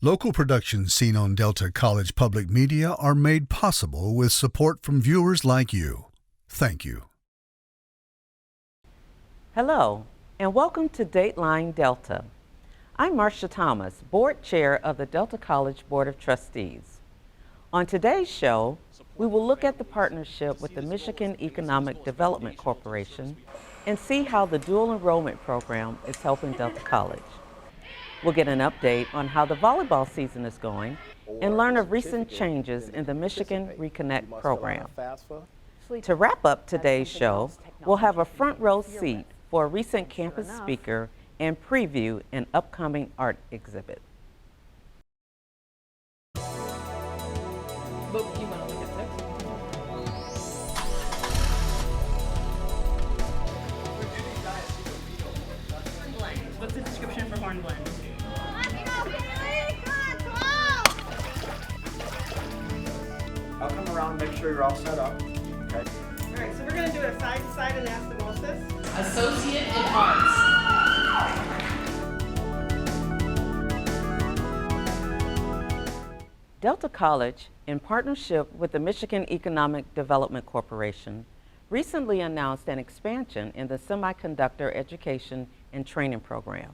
Local productions seen on Delta College Public Media are made possible with support from viewers like you. Thank you. Hello, and welcome to Dateline Delta. I'm Marcia Thomas, Board Chair of the Delta College Board of Trustees. On today's show, we will look at the partnership with the Michigan Economic Development Corporation and see how the dual enrollment program is helping Delta College. We'll get an update on how the volleyball season is going and learn of recent changes in the Michigan Reconnect program. To wrap up today's show, we'll have a front row seat for a recent campus speaker and preview an upcoming art exhibit. What's the description for horn blend? I'll come around and make sure you're all set up. Okay. All right, so we're going to do a side-to-side anastomosis. Associate in Arts. Delta College, in partnership with the Michigan Economic Development Corporation, recently announced an expansion in the semiconductor education and training program.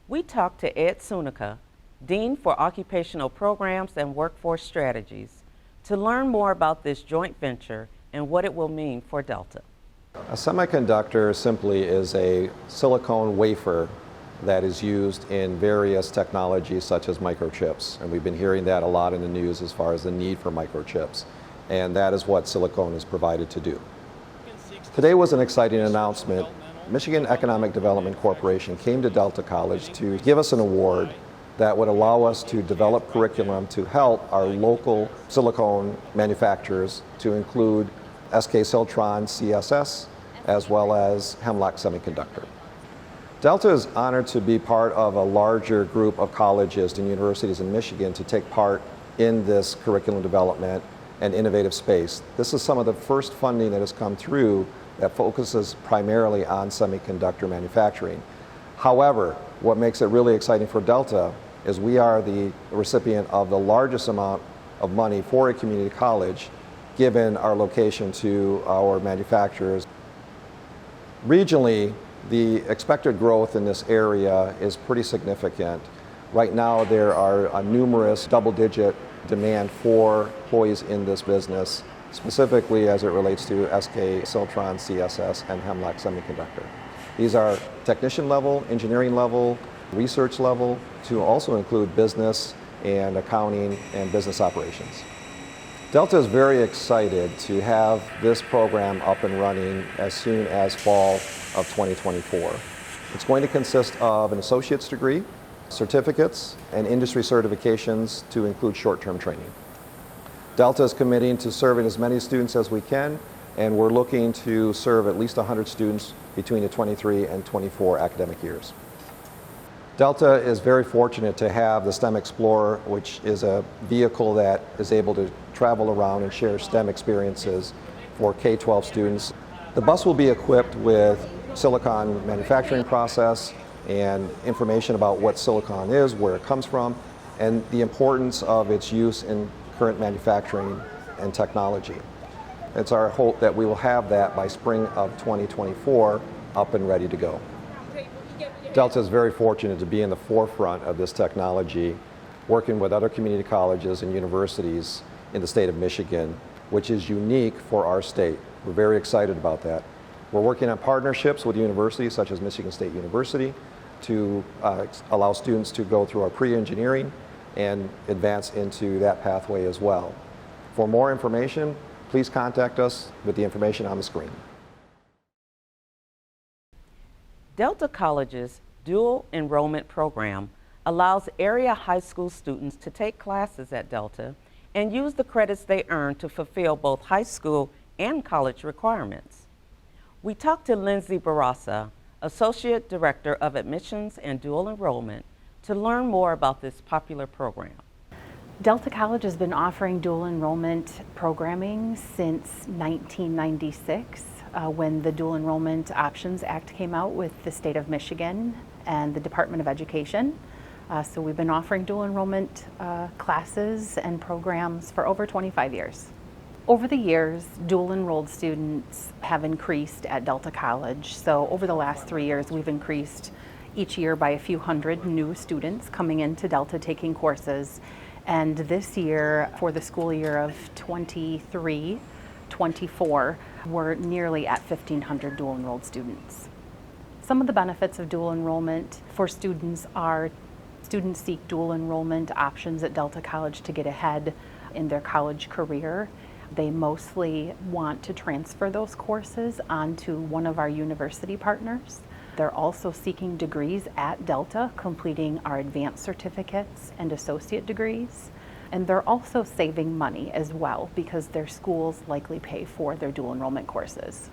We talked to Ed Sunica, Dean for Occupational Programs and Workforce Strategies, to learn more about this joint venture and what it will mean for Delta. A semiconductor simply is a silicone wafer that is used in various technologies such as microchips. And we've been hearing that a lot in the news as far as the need for microchips. And that is what silicone is provided to do. Today was an exciting announcement. Michigan Economic Development Corporation came to Delta College to give us an award that would allow us to develop curriculum to help our local silicone manufacturers, to include SK Siltron CSS, as well as Hemlock Semiconductor. Delta is honored to be part of a larger group of colleges and universities in Michigan to take part in this curriculum development and innovative space. This is some of the first funding that has come through that focuses primarily on semiconductor manufacturing. However, what makes it really exciting for Delta is we are the recipient of the largest amount of money for a community college, given our location to our manufacturers. Regionally, the expected growth in this area is pretty significant. Right now, there are numerous double-digit demand for employees in this business, specifically as it relates to SK Siltron CSS and Hemlock Semiconductor. These are technician level, engineering level, research level, to also include business and accounting and business operations. Delta is very excited to have this program up and running as soon as fall of 2024. It's going to consist of an associate's degree, certificates, and industry certifications to include short-term training. Delta is committing to serving as many students as we can, and we're looking to serve at least 100 students between the 23 and 24 academic years. Delta is very fortunate to have the STEM Explorer, which is a vehicle that is able to travel around and share STEM experiences for K-12 students. The bus will be equipped with silicon manufacturing process and information about what silicon is, where it comes from, and the importance of its use in current manufacturing and technology. It's our hope that we will have that by spring of 2024 up and ready to go. Delta is very fortunate to be in the forefront of this technology, working with other community colleges and universities in the state of Michigan, which is unique for our state. We're very excited about that. We're working on partnerships with universities such as Michigan State University to allow students to go through our pre-engineering and advance into that pathway as well. For more information, please contact us with the information on the screen. Delta College's dual enrollment program allows area high school students to take classes at Delta and use the credits they earn to fulfill both high school and college requirements. We talked to Lindsay Barassa, Associate Director of Admissions and Dual Enrollment, to learn more about this popular program. Delta College has been offering dual enrollment programming since 1996 when the Dual Enrollment Options Act came out with the state of Michigan and the Department of Education. So we've been offering dual enrollment classes and programs for over 25 years. Over the years, dual enrolled students have increased at Delta College. So over the last 3 years, we've increased each year by a few hundred new students coming into Delta taking courses. And this year, for the school year of 23-24, we're nearly at 1,500 dual enrolled students. Some of the benefits of dual enrollment for students are students seek dual enrollment options at Delta College to get ahead in their college career. They mostly want to transfer those courses onto one of our university partners. They're also seeking degrees at Delta, completing our advanced certificates and associate degrees. And they're also saving money as well because their schools likely pay for their dual enrollment courses.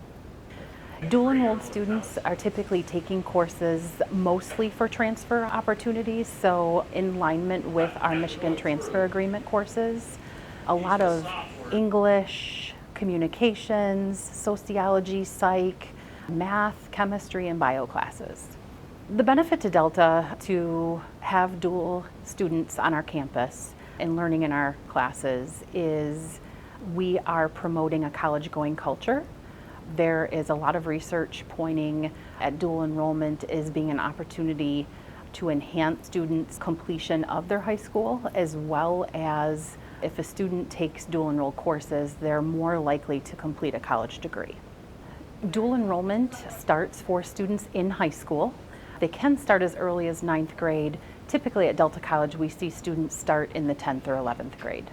Dual enrolled students are typically taking courses mostly for transfer opportunities, so in alignment with our Michigan Transfer Agreement courses. A lot of English, communications, sociology, psych, math, chemistry, and bio classes. The benefit to Delta to have dual students on our campus and learning in our classes is we are promoting a college-going culture. There is a lot of research pointing at dual enrollment as being an opportunity to enhance students' completion of their high school, as well as if a student takes dual enrolled courses, they're more likely to complete a college degree. Dual enrollment starts for students in high school. They can start as early as 9th grade. Typically at Delta College, we see students start in the 10th or 11th grade.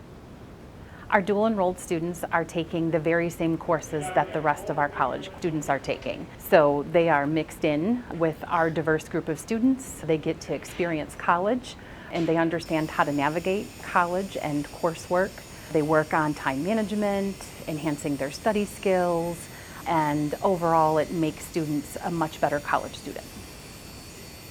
Our dual enrolled students are taking the very same courses that the rest of our college students are taking. So they are mixed in with our diverse group of students. They get to experience college and they understand how to navigate college and coursework. They work on time management, enhancing their study skills, and overall it makes students a much better college student.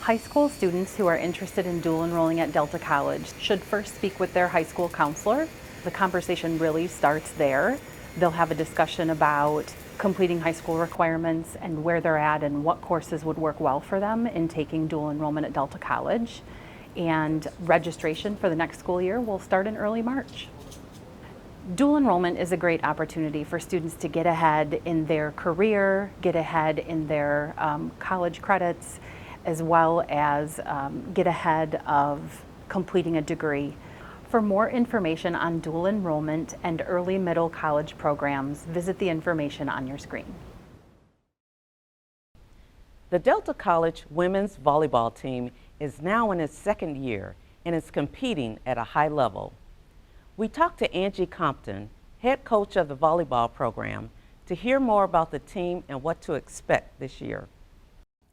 High school students who are interested in dual enrolling at Delta College should first speak with their high school counselor. The conversation really starts there. They'll have a discussion about completing high school requirements and where they're at and what courses would work well for them in taking dual enrollment at Delta College. And registration for the next school year will start in early March. Dual enrollment is a great opportunity for students to get ahead in their career, get ahead in their college credits, as well as get ahead of completing a degree. For more information on dual enrollment and early middle college programs, visit the information on your screen. The Delta College women's volleyball team is now in its second year and is competing at a high level. We talked to Angie Compton, head coach of the volleyball program, to hear more about the team and what to expect this year.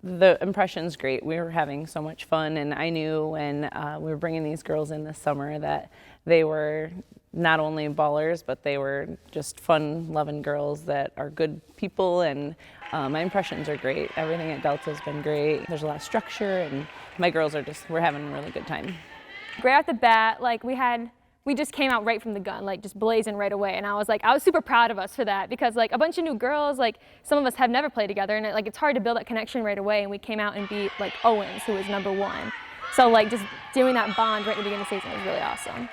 The impression's great. We were having so much fun, and I knew when we were bringing these girls in this summer that they were not only ballers, but they were just fun-loving girls that are good people, and my impressions are great. Everything at Delta's been great. There's a lot of structure, and my girls are we're having a really good time. Right off the bat, we just came out right from the gun, just blazing right away. And I was super proud of us for that because a bunch of new girls, some of us have never played together and it's hard to build that connection right away. And we came out and beat Owens, who was #1. So just doing that bond right at the beginning of the season was really awesome.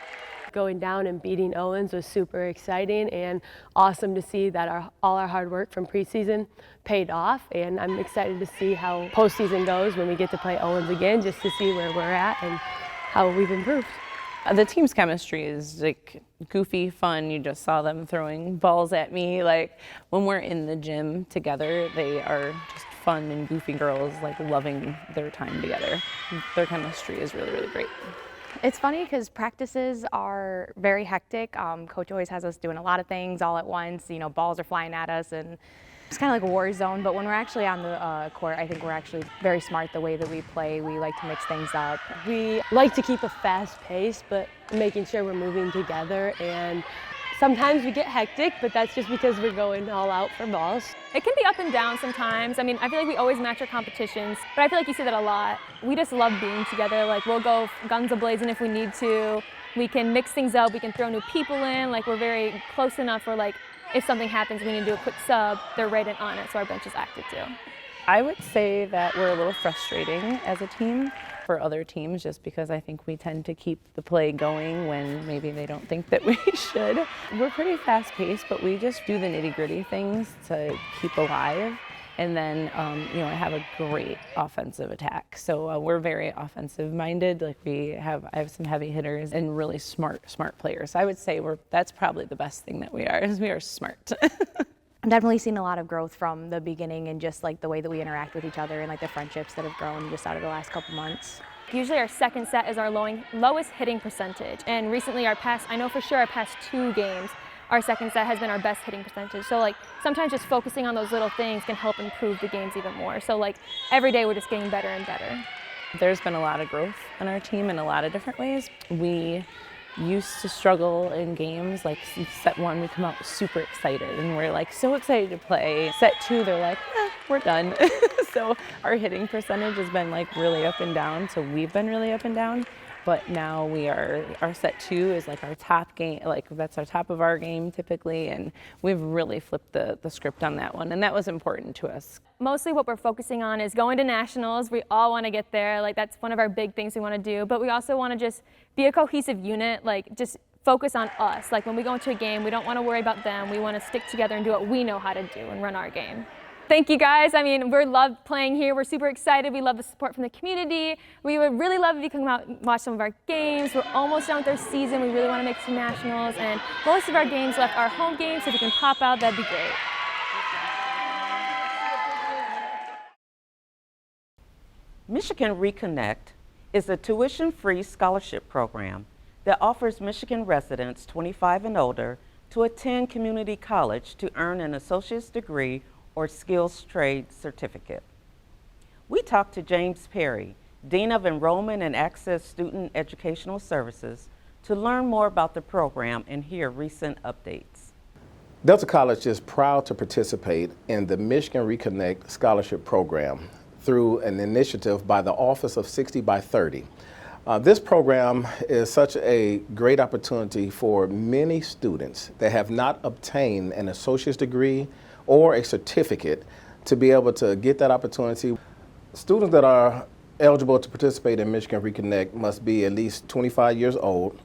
Going down and beating Owens was super exciting and awesome to see that all our hard work from preseason paid off. And I'm excited to see how postseason goes when we get to play Owens again, just to see where we're at and how we've improved. The team's chemistry is goofy fun. You just saw them throwing balls at me. When we're in the gym together, they are just fun and goofy girls, loving their time together. Their chemistry is really, really great. It's funny because practices are very hectic. Coach always has us doing a lot of things all at once. Balls are flying at us and it's kind of like a war zone, but when we're actually on the court, I think we're actually very smart the way that we play. We like to mix things up. We like to keep a fast pace, but making sure we're moving together, and sometimes we get hectic, but that's just because we're going all out for balls. It can be up and down sometimes. I feel like we always match our competitions, but I feel like you see that a lot. We just love being together. We'll go guns a-blazing if we need to. We can mix things up. We can throw new people in. We're very close enough where if something happens, we need to do a quick sub, they're right in on it, so our bench is active too. I would say that we're a little frustrating as a team. for other teams, just because I think we tend to keep the play going when maybe they don't think that we should. We're pretty fast-paced, but we just do the nitty-gritty things to keep alive. And then, I have a great offensive attack. So we're very offensive-minded. Like I have some heavy hitters and really smart players. So I would say that's probably the best thing that we are, is we are smart. I'm definitely seen a lot of growth from the beginning and just like the way that we interact with each other and like the friendships that have grown just out of the last couple months. Usually our second set is our lowest hitting percentage. And recently I know for sure our past 2 games, our second set has been our best hitting percentage. So like sometimes just focusing on those little things can help improve the games even more. So like every day we're just getting better and better. There's been a lot of growth on our team in a lot of different ways. We used to struggle in games, like set 1 we come out super excited and we're like so excited to play. Set 2 they're like, we're done. So our hitting percentage has been like really up and down, so we've been really up and down. But now our set 2 is like our top game, like that's our top of our game typically, and we've really flipped the script on that one, and that was important to us. Mostly what we're focusing on is going to nationals. We all want to get there, like that's one of our big things we want to do, but we also want to just be a cohesive unit, like just focus on us. Like when we go into a game, we don't want to worry about them. We want to stick together and do what we know how to do and run our game. Thank you guys. I mean, we love playing here. We're super excited. We love the support from the community. We would really love if you come out and watch some of our games. We're almost done with our season. We really want to make some nationals, and most of our games left are home games, so if you can pop out, that'd be great. Michigan Reconnect is a tuition-free scholarship program that offers Michigan residents 25 and older to attend community college to earn an associate's degree or skills trade certificate. We talked to James Perry, Dean of Enrollment and Access Student Educational Services, to learn more about the program and hear recent updates. Delta College is proud to participate in the Michigan Reconnect Scholarship Program through an initiative by the Office of 60 by 30. This program is such a great opportunity for many students that have not obtained an associate's degree or a certificate to be able to get that opportunity. Students that are eligible to participate in Michigan Reconnect must be at least 25 years old.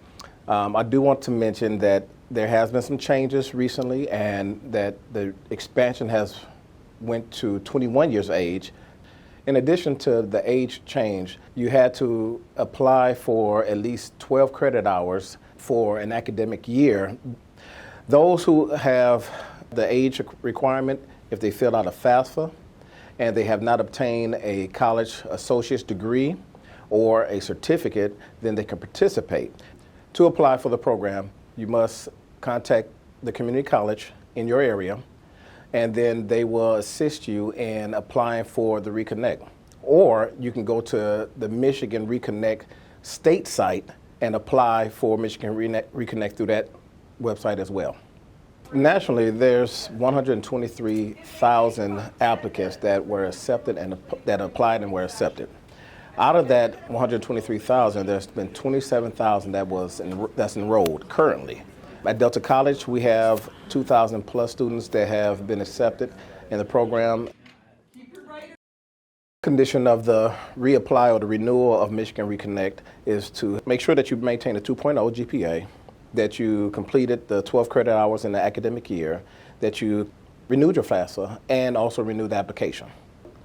I do want to mention that there has been some changes recently and that the expansion has went to 21 years of age. In addition to the age change, you had to apply for at least 12 credit hours for an academic year. Those who have the age requirement, if they fill out a FAFSA and they have not obtained a college associate's degree or a certificate, then they can participate. To apply for the program, you must contact the community college in your area, and then they will assist you in applying for the Reconnect. Or you can go to the Michigan Reconnect state site and apply for Michigan Reconnect through that website as well. Nationally, there's 123,000 applicants that were accepted and that applied and were accepted. Out of that 123,000, there's been 27,000 that's enrolled currently. At Delta College, we have 2,000 plus students that have been accepted in the program. Condition of the reapply or the renewal of Michigan Reconnect is to make sure that you maintain a 2.0 GPA, that you completed the 12 credit hours in the academic year, that you renewed your FAFSA, and also renewed the application.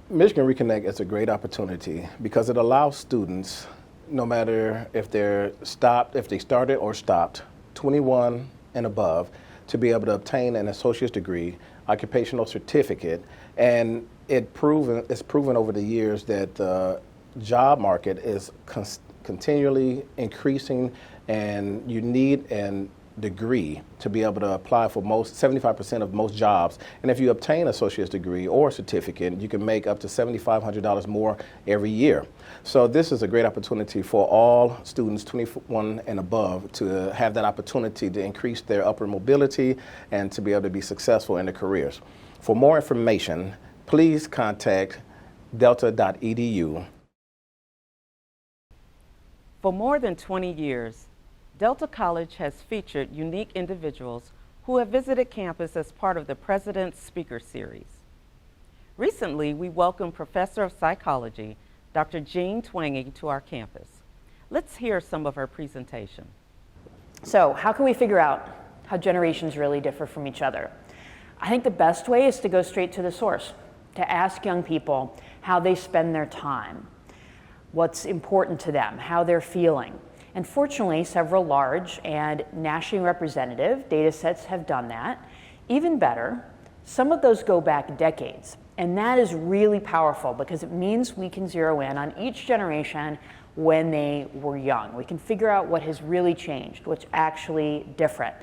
Michigan Reconnect is a great opportunity because it allows students, no matter if they started or stopped, 21 and above, to be able to obtain an associate's degree, occupational certificate, and it's proven over the years that the job market is continually increasing, and you need a degree to be able to apply for 75% of most jobs. And if you obtain an associate's degree or a certificate, you can make up to $7,500 more every year. So this is a great opportunity for all students 21 and above to have that opportunity to increase their upward mobility and to be able to be successful in their careers. For more information, please contact delta.edu. For more than 20 years, Delta College has featured unique individuals who have visited campus as part of the President's Speaker Series. Recently, we welcomed Professor of Psychology, Dr. Jean Twenge to our campus. Let's hear some of her presentation. So, how can we figure out how generations really differ from each other? I think the best way is to go straight to the source, to ask young people how they spend their time, what's important to them, how they're feeling. And fortunately, several large and nationally representative data sets have done that. Even better, some of those go back decades. And that is really powerful because it means we can zero in on each generation when they were young. We can figure out what has really changed, what's actually different.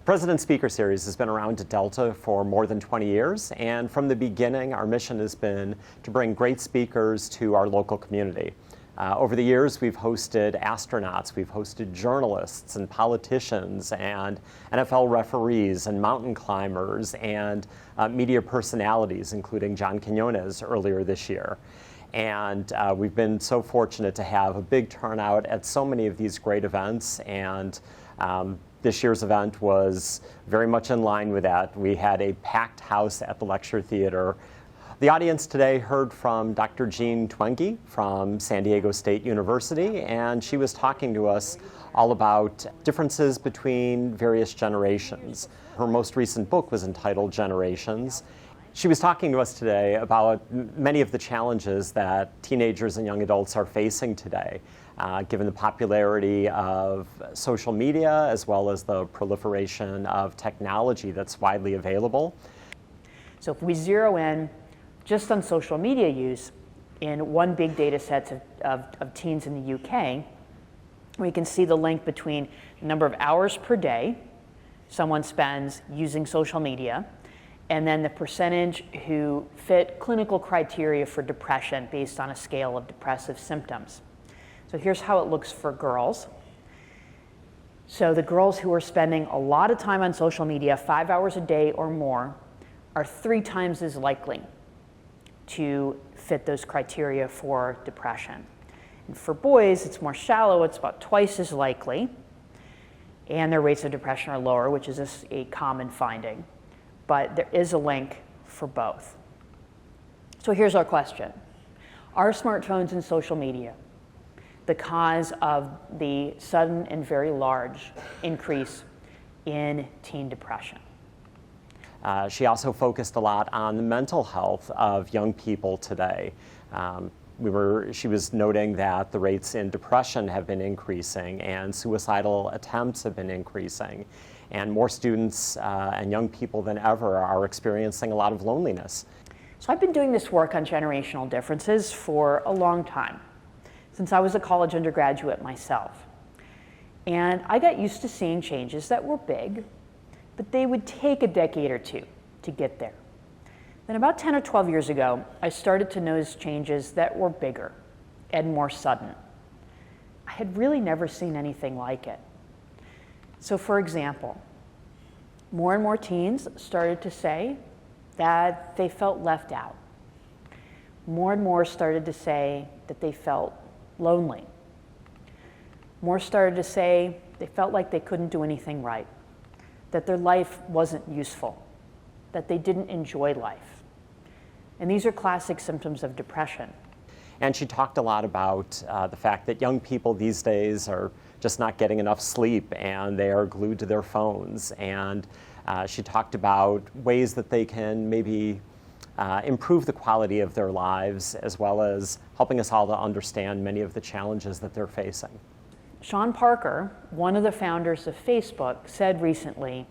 President Speaker Series has been around at Delta for more than 20 years, and from the beginning, our mission has been to bring great speakers to our local community. Over the years, we've hosted astronauts, we've hosted journalists and politicians and NFL referees and mountain climbers and media personalities, including John Quinones earlier this year. And we've been so fortunate to have a big turnout at so many of these great events, and this year's event was very much in line with that. We had a packed house at the lecture theater. The audience today heard from Dr. Jean Twenge from San Diego State University, and she was talking to us all about differences between various generations. Her most recent book was entitled Generations. She was talking to us today about many of the challenges that teenagers and young adults are facing today, given the popularity of social media as well as the proliferation of technology that's widely available. So if we zero in just on social media use in one big data set of teens in the UK, we can see the link between the number of hours per day someone spends using social media and then the percentage who fit clinical criteria for depression based on a scale of depressive symptoms. So here's how it looks for girls. So the girls who are spending a lot of time on social media, 5 hours a day or more, are 3 times as likely to fit those criteria for depression. And for boys, it's more shallow, it's about twice as likely, and their rates of depression are lower, which is a common finding. But there is a link for both. So here's our question. Are smartphones and social media the cause of the sudden and very large increase in teen depression? She also focused a lot on the mental health of young people today. She was noting that the rates in depression have been increasing and suicidal attempts have been increasing. And more students and young people than ever are experiencing a lot of loneliness. So I've been doing this work on generational differences for a long time, since I was a college undergraduate myself. And I got used to seeing changes that were big, but they would take a decade or two to get there. Then about 10 or 12 years ago, I started to notice changes that were bigger and more sudden. I had really never seen anything like it. So for example, more and more teens started to say that they felt left out. More and more started to say that they felt lonely. More started to say they felt like they couldn't do anything right, that their life wasn't useful, that they didn't enjoy life. And these are classic symptoms of depression. And she talked a lot about the fact that young people these days are just not getting enough sleep and they are glued to their phones. And she talked about ways that they can maybe improve the quality of their lives, as well as helping us all to understand many of the challenges that they're facing. Sean Parker, one of the founders of Facebook, said recently,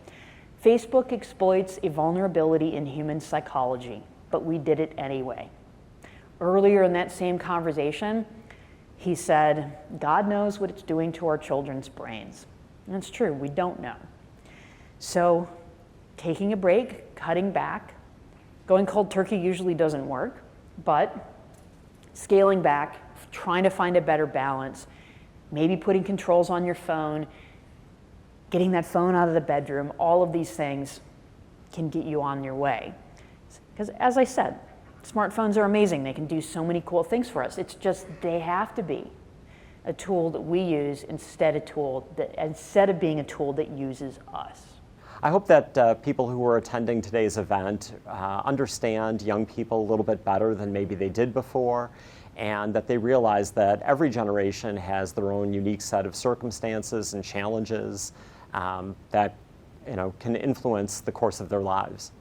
Facebook exploits a vulnerability in human psychology, but we did it anyway. Earlier in that same conversation, he said, God knows what it's doing to our children's brains. And it's true, we don't know. So taking a break, cutting back, going cold turkey usually doesn't work, but scaling back, trying to find a better balance, maybe putting controls on your phone, getting that phone out of the bedroom, all of these things can get you on your way. Because as I said, smartphones are amazing. They can do so many cool things for us. It's just they have to be a tool that we use instead of being a tool that uses us. I hope that people who are attending today's event understand young people a little bit better than maybe they did before, and that they realize that every generation has their own unique set of circumstances and challenges that can influence the course of their lives.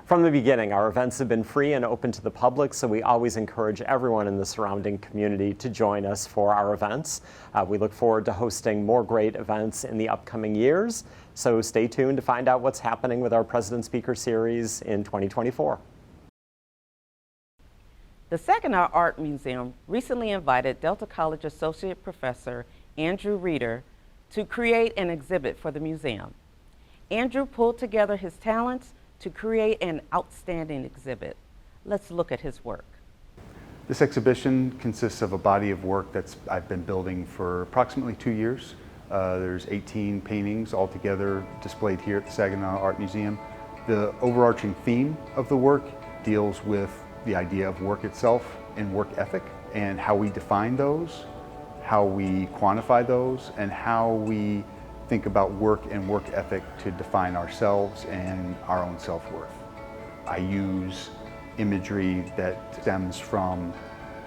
From the beginning, our events have been free and open to the public, so we always encourage everyone in the surrounding community to join us for our events. We look forward to hosting more great events in the upcoming years, so stay tuned to find out what's happening with our President Speaker Series in 2024. The Saginaw Art Museum recently invited Delta College Associate Professor Andrew Rieder to create an exhibit for the museum. Andrew pulled together his talents to create an outstanding exhibit. Let's look at his work. This exhibition consists of a body of work I've been building for approximately 2 years. There's 18 paintings altogether displayed here at the Saginaw Art Museum. The overarching theme of the work deals with the idea of work itself and work ethic, and how we define those, how we quantify those, and how we think about work and work ethic to define ourselves and our own self-worth. I use imagery that stems from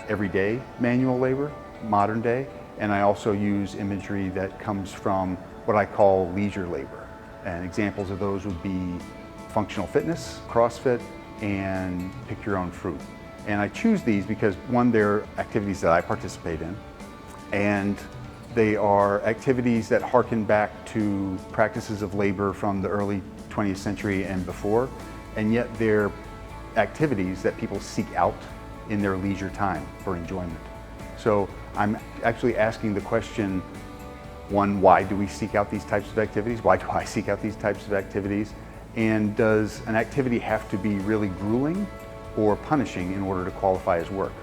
everyday manual labor, modern day, and I also use imagery that comes from what I call leisure labor. And examples of those would be functional fitness, CrossFit, and pick your own fruit. And I choose these because, one, they're activities that I participate in, and they are activities that harken back to practices of labor from the early 20th century and before, and yet they're activities that people seek out in their leisure time for enjoyment. So I'm actually asking the question, one, why do we seek out these types of activities? Why do I seek out these types of activities? And does an activity have to be really grueling or punishing in order to qualify as work?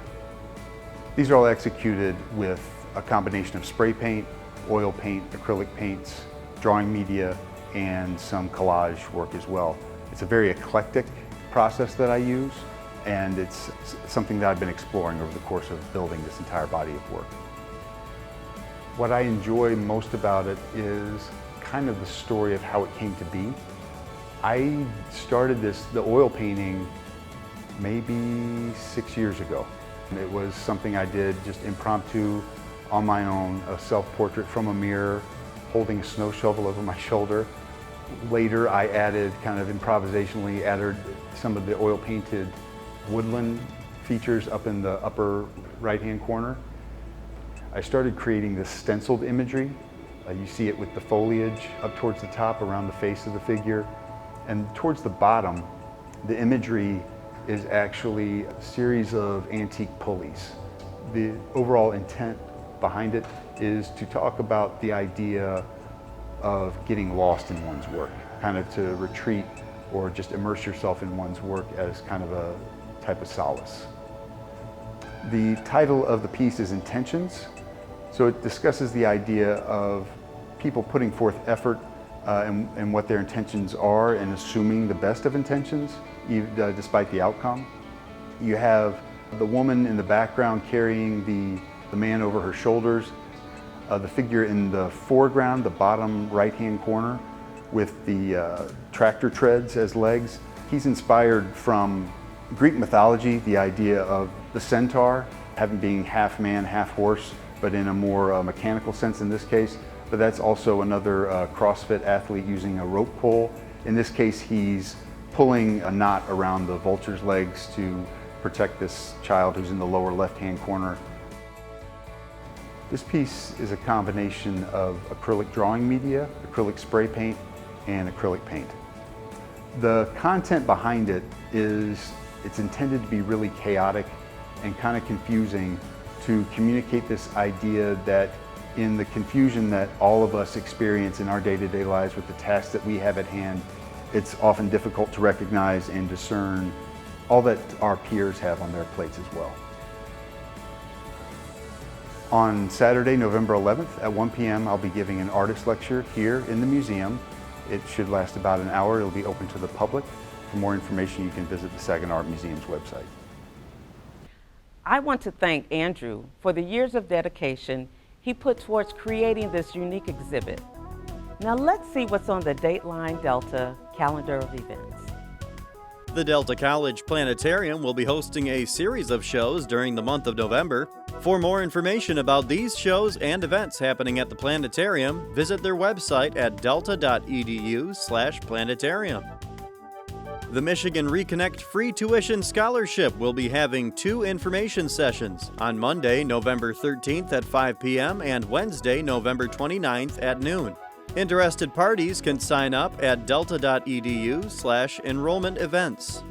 These are all executed with a combination of spray paint, oil paint, acrylic paints, drawing media, and some collage work as well. It's a very eclectic process that I use, and it's something that I've been exploring over the course of building this entire body of work. What I enjoy most about it is kind of the story of how it came to be. I started the oil painting maybe 6 years ago. It was something I did just impromptu on my own, a self-portrait from a mirror, holding a snow shovel over my shoulder. Later, I added, kind of improvisationally, added some of the oil-painted woodland features up in the upper right-hand corner. I started creating this stenciled imagery. You see it with the foliage up towards the top, around the face of the figure. And towards the bottom, the imagery is actually a series of antique pulleys. The overall intent behind it is to talk about the idea of getting lost in one's work, kind of to retreat or just immerse yourself in one's work as kind of a type of solace. The title of the piece is Intentions, so it discusses the idea of people putting forth effort and what their intentions are, and assuming the best of intentions despite the outcome. You have the woman in the background carrying the man over her shoulders, the figure in the foreground, the bottom right-hand corner, with the tractor treads as legs. He's inspired from Greek mythology, the idea of the centaur having being half man, half horse, but in a more mechanical sense in this case. But that's also another CrossFit athlete using a rope pull. In this case, he's pulling a knot around the vulture's legs to protect this child who's in the lower left-hand corner. This piece is a combination of acrylic drawing media, acrylic spray paint, and acrylic paint. The content behind it it's intended to be really chaotic and kind of confusing, to communicate this idea that in the confusion that all of us experience in our day-to-day lives with the tasks that we have at hand, it's often difficult to recognize and discern all that our peers have on their plates as well. On Saturday, November 11th at 1 p.m., I'll be giving an artist lecture here in the museum. It should last about an hour. It'll be open to the public. For more information, you can visit the Saginaw Art Museum's website. I want to thank Andrew for the years of dedication he put towards creating this unique exhibit. Now let's see what's on the Dateline Delta calendar of events. The Delta College Planetarium will be hosting a series of shows during the month of November. For more information about these shows and events happening at the planetarium, visit their website at delta.edu/planetarium. The Michigan Reconnect Free Tuition Scholarship will be having 2 information sessions on Monday, November 13th at 5 p.m. and Wednesday, November 29th at noon. Interested parties can sign up at delta.edu/enrollment events.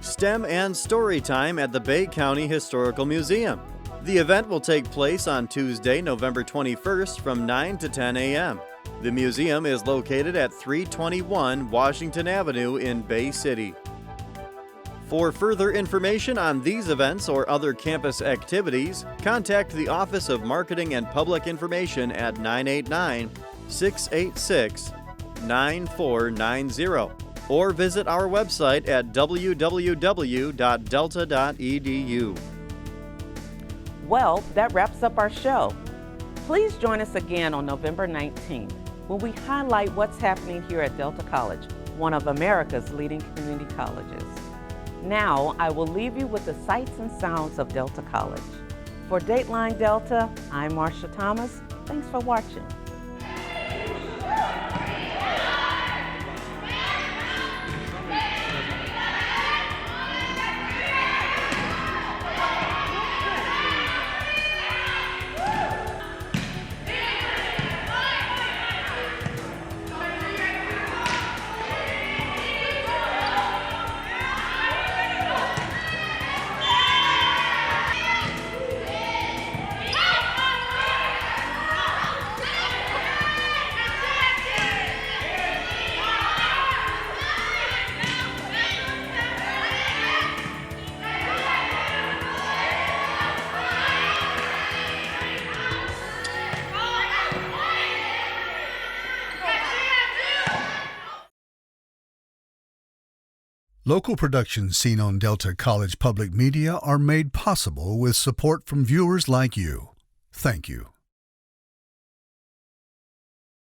STEM and Story Time at the Bay County Historical Museum. The event will take place on Tuesday, November 21st from 9 to 10 a.m. The museum is located at 321 Washington Avenue in Bay City. For further information on these events or other campus activities, contact the Office of Marketing and Public Information at 989-686-9490 or visit our website at www.delta.edu. Well, that wraps up our show. Please join us again on November 19th when we highlight what's happening here at Delta College, one of America's leading community colleges. Now, I will leave you with the sights and sounds of Delta College. For Dateline Delta, I'm Marcia Thomas. Thanks for watching. Local productions seen on Delta College Public Media are made possible with support from viewers like you. Thank you.